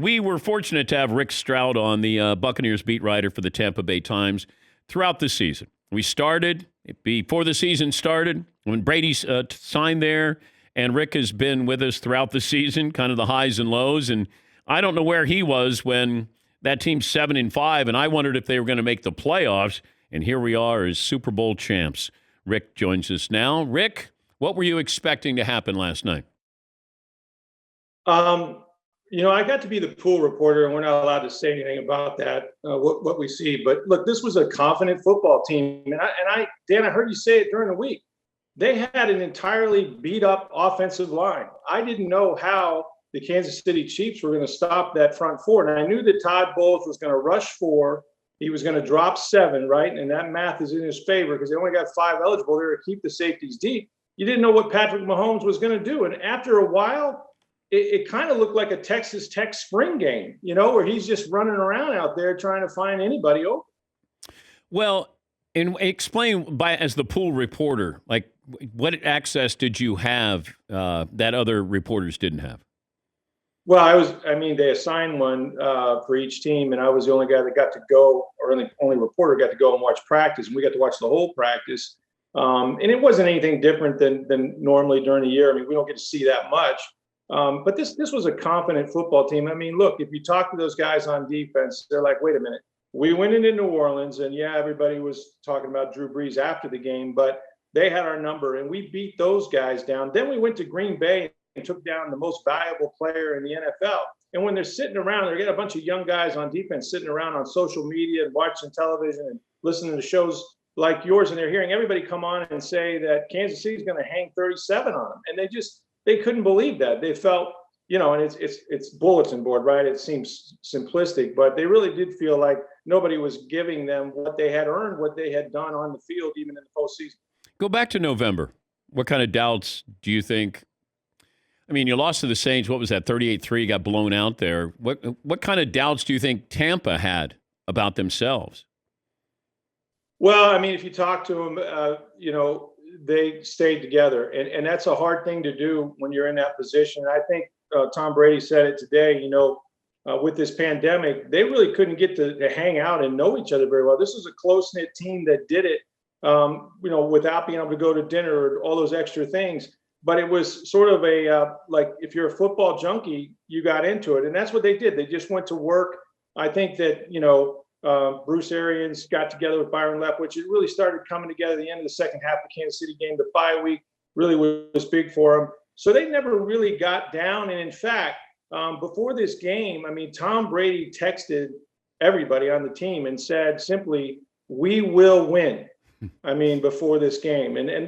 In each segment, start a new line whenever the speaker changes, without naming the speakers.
we were fortunate to have Rick Stroud on, the Buccaneers beat writer for the Tampa Bay Times, throughout the season. We started before the season started when Brady signed there, and Rick has been with us throughout the season, kind of the highs and lows. And I don't know where he was when that team's 7-5, and I wondered if they were going to make the playoffs. And here we are as Super Bowl champs. Rick joins us now. Rick, what were you expecting to happen last night?
I got to be the pool reporter, and we're not allowed to say anything about that, what we see. But look, this was a confident football team. Dan, I heard you say it during the week. They had an entirely beat up offensive line. I didn't know how the Kansas City Chiefs were going to stop that front four. And I knew that Todd Bowles was going to rush 4. He was going to drop 7, right? And that math is in his favor because they only got 5 eligible there to keep the safeties deep. You didn't know what Patrick Mahomes was going to do. And after a while, it kind of looked like a Texas Tech spring game, where he's just running around out there trying to find anybody open.
Well, and explain as the pool reporter, like what access did you have that other reporters didn't have?
Well, they assigned one for each team, and I was the only guy that got to go, or the only reporter got to go and watch practice, and we got to watch the whole practice. And it wasn't anything different than normally during the year. I mean, we don't get to see that much. But this was a confident football team. I mean, look, if you talk to those guys on defense, they're like, wait a minute. We went into New Orleans, and everybody was talking about Drew Brees after the game, but they had our number, and we beat those guys down. Then we went to Green Bay and took down the most valuable player in the NFL. And when they're sitting around, they got a bunch of young guys on defense sitting around on social media and watching television and listening to shows like yours, and they're hearing everybody come on and say that Kansas City is going to hang 37 on them. And they couldn't believe that. They felt, and it's bulletin board, right? It seems simplistic, but they really did feel like nobody was giving them what they had earned, what they had done on the field, even in the postseason.
Go back to November. What kind of doubts do you think? I mean, you lost to the Saints. What was that? 38-3, got blown out there. What kind of doubts do you think Tampa had about themselves?
Well, I mean, if you talk to them, they stayed together. And that's a hard thing to do when you're in that position. I think Tom Brady said it today, with this pandemic, they really couldn't get to hang out and know each other very well. This was a close-knit team that did it, without being able to go to dinner or all those extra things. But it was sort of like if you're a football junkie, you got into it. And that's what they did. They just went to work. I think that, Bruce Arians got together with Byron Leftwich. It really started coming together at the end of the second half of the Kansas City game. The bye week really was big for them. So they never really got down. And in fact, before this game, I mean, Tom Brady texted everybody on the team and said simply, "We will win." I mean, before this game. And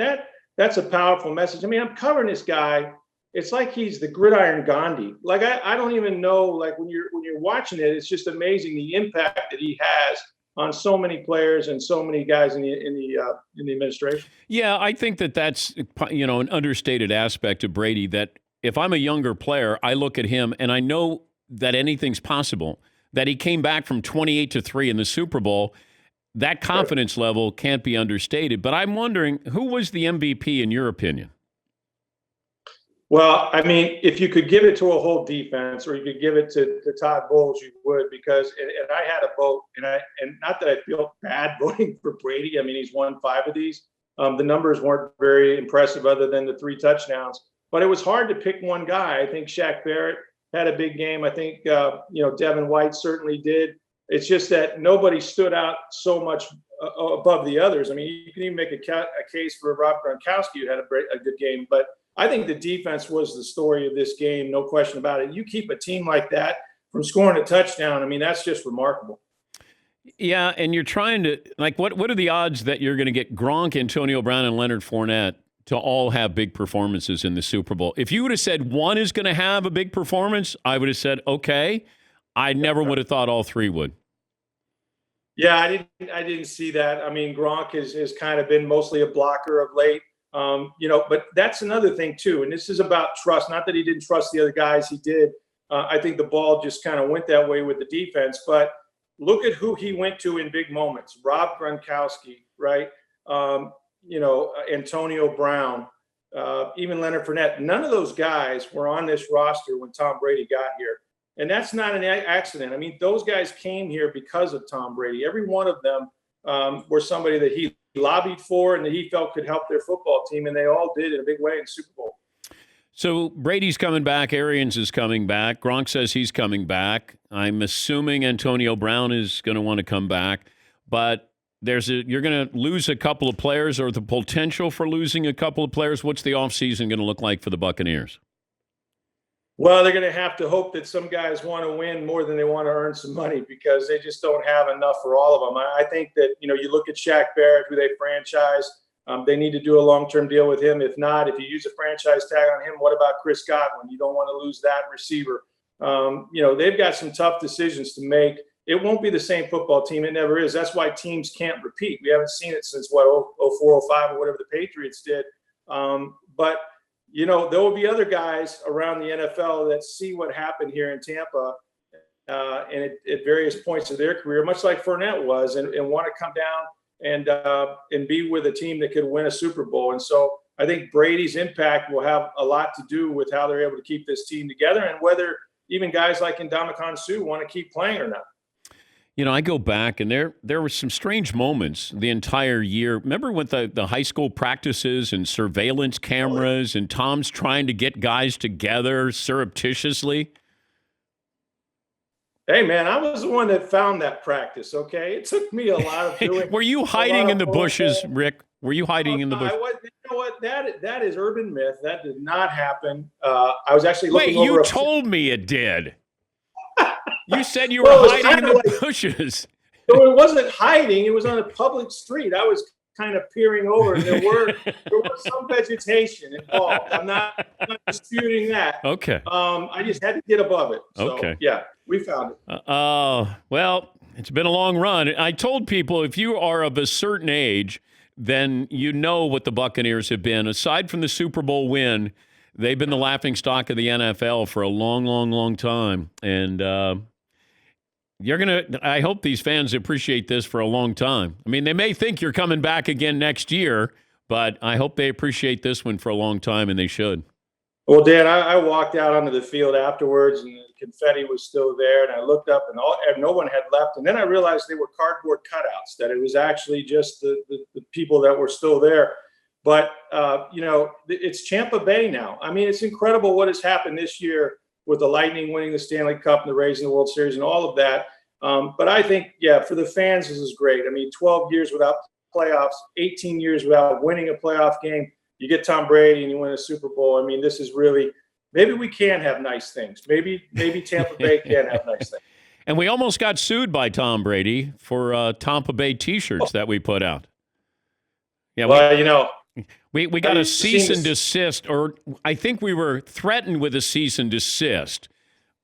that's a powerful message. I mean, I'm covering this guy. It's like he's the gridiron Gandhi. Like, I don't even know, like when you're watching it, it's just amazing the impact that he has on so many players and so many guys in the administration.
Yeah, I think that's an understated aspect of Brady, that if I'm a younger player, I look at him and I know that anything's possible, that he came back from 28-3 in the Super Bowl. That confidence level can't be understated. But I'm wondering, who was the MVP in your opinion?
Well, I mean, if you could give it to a whole defense, or you could give it to Todd Bowles, you would, because and I had a vote, and not that I feel bad voting for Brady. I mean, he's won 5 of these. The numbers weren't very impressive, other than the 3 touchdowns. But it was hard to pick one guy. I think Shaq Barrett had a big game. I think Devin White certainly did. It's just that nobody stood out so much above the others. I mean, you can even make a case for Rob Gronkowski, who had a good game, but I think the defense was the story of this game, no question about it. You keep a team like that from scoring a touchdown, I mean, that's just remarkable.
Yeah, and you're trying to, like, what are the odds that you're going to get Gronk, Antonio Brown, and Leonard Fournette to all have big performances in the Super Bowl? If you would have said one is going to have a big performance, I would have said, okay. I never would have thought all 3 would.
Yeah, I didn't see that. I mean, Gronk has kind of been mostly a blocker of late. But that's another thing too. And this is about trust. Not that he didn't trust the other guys, he did. I think the ball just kind of went that way with the defense. But look at who he went to in big moments. Rob Gronkowski, right? Antonio Brown, even Leonard Fournette. None of those guys were on this roster when Tom Brady got here. And that's not an accident. I mean, those guys came here because of Tom Brady. Every one of them were somebody that he lobbied for and that he felt could help their football team, and they all did in a big way in the Super Bowl.
So Brady's coming back. Arians is coming back. Gronk says he's coming back. I'm assuming Antonio Brown is going to want to come back. But you're going to lose a couple of players or the potential for losing a couple of players. What's the offseason going to look like for the Buccaneers?
Well, they're going to have to hope that some guys want to win more than they want to earn some money because they just don't have enough for all of them. I think that, you look at Shaq Barrett, who they franchised. They need to do a long-term deal with him. If not, if you use a franchise tag on him, what about Chris Godwin? You don't want to lose that receiver. They've got some tough decisions to make. It won't be the same football team. It never is. That's why teams can't repeat. We haven't seen it since, 04, 05 or whatever the Patriots did. But there will be other guys around the NFL that see what happened here in Tampa and at various points of their career, much like Fournette was, and want to come down and be with a team that could win a Super Bowl. And so I think Brady's impact will have a lot to do with how they're able to keep this team together and whether even guys like Ndamukong Suh want to keep playing or not.
I go back, and there were some strange moments the entire year. Remember with the high school practices and surveillance cameras and Tom's trying to get guys together surreptitiously?
Hey, man, I was the one that found that practice, okay? It took me a lot of doing.
Were you hiding in the bushes, Rick? Were you hiding in the bushes?
You know what? That is urban myth. That did not happen. I was actually looking over.
Wait, you told me it did. You said you were hiding in the bushes.
So it wasn't hiding. It was on a public street. I was kind of peering over, and there was some vegetation involved. I'm not disputing that.
Okay.
I just had to get above it. So,
okay.
Yeah, we found it.
Well, it's been a long run. I told people if you are of a certain age, then you know what the Buccaneers have been. Aside from the Super Bowl win, they've been the laughingstock of the NFL for a long, long, long time. And I hope these fans appreciate this for a long time. I mean, they may think you're coming back again next year, but I hope they appreciate this one for a long time, and they should.
Well, Dan, I walked out onto the field afterwards, and the confetti was still there, and I looked up, and no one had left. And then I realized they were cardboard cutouts, that it was actually just the people that were still there. But, it's Tampa Bay now. I mean, it's incredible what has happened this year with the Lightning winning the Stanley Cup and the Rays in the World Series and all of that. But I think, for the fans, this is great. I mean, 12 years without playoffs, 18 years without winning a playoff game. You get Tom Brady and you win a Super Bowl. I mean, this is really – maybe we can have nice things. Maybe Tampa Bay can have nice things.
And we almost got sued by Tom Brady for Tampa Bay T-shirts that we put out. Yeah,
well,
we got a cease and desist, or I think we were threatened with a cease and desist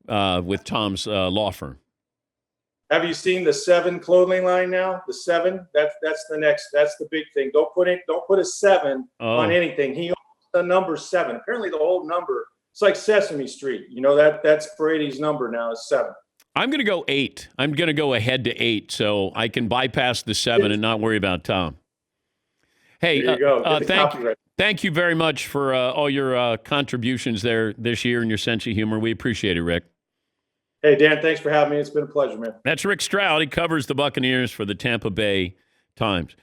with Tom's law firm.
Have you seen the 7 clothing line now? The 7, that's the big thing. Don't put a 7 on anything. He owns the number 7. Apparently the whole number, it's like Sesame Street. That's Brady's number now is 7.
I'm going to go 8. I'm going to go ahead to 8 so I can bypass the 7 and not worry about Tom. Hey,
there you go.
Thank you very much for all your contributions there this year and your sense of humor. We appreciate it, Rick.
Hey, Dan, thanks for having me. It's been a pleasure, man.
That's Rick Stroud. He covers the Buccaneers for the Tampa Bay Times.